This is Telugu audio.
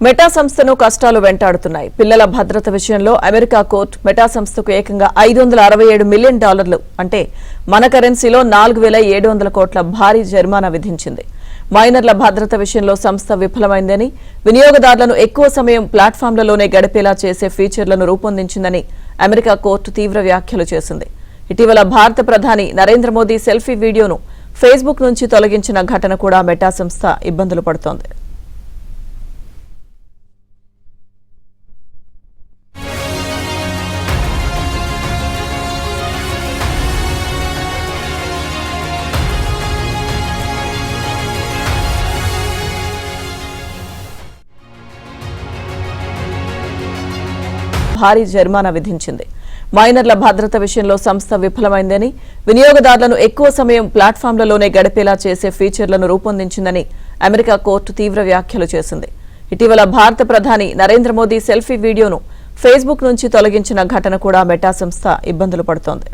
మెటా సంస్థను కష్టాలు వెంటాడుతున్నాయి. పిల్లల భద్రత విషయంలో అమెరికా కోర్టు మెటా సంస్థకు ఏకంగా $567 మిలియన్ అంటే మన కరెన్సీలో 4700 కోట్ల భారీ జరిమానా విధించింది. మైనర్ల భద్రత విషయంలో సంస్థ విఫలమైందని, వినియోగదారులను ఎక్కువ సమయం ప్లాట్ఫామ్లలోనే గడిపేలా చేసే ఫీచర్లను రూపొందించిందని అమెరికా కోర్టు తీవ్ర వ్యాఖ్యలు చేసింది. ఇటీవల భారత ప్రధాని నరేంద్ర మోదీ సెల్ఫీ వీడియోను ఫేస్బుక్ నుంచి తొలగించిన ఘటన కూడా మెటా సంస్థ ఇబ్బందులు పడుతోంది. భారీ జరిమానా విధించింది. మైనర్ల భద్రత విషయంలో సంస్థ విఫలమైందని, వినియోగదారులను ఎక్కువ సమయం ప్లాట్ఫామ్లలోనే గడిపేలా చేసే ఫీచర్లను రూపొందించిందని అమెరికా కోర్టు తీవ్ర వ్యాఖ్యలు చేసింది. ఇటీవల భారత ప్రధాని నరేంద్ర మోదీ సెల్ఫీ వీడియోను ఫేస్బుక్ నుంచి తొలగించిన ఘటన కూడా మెటా సంస్థ ఇబ్బందులు పడుతోంది.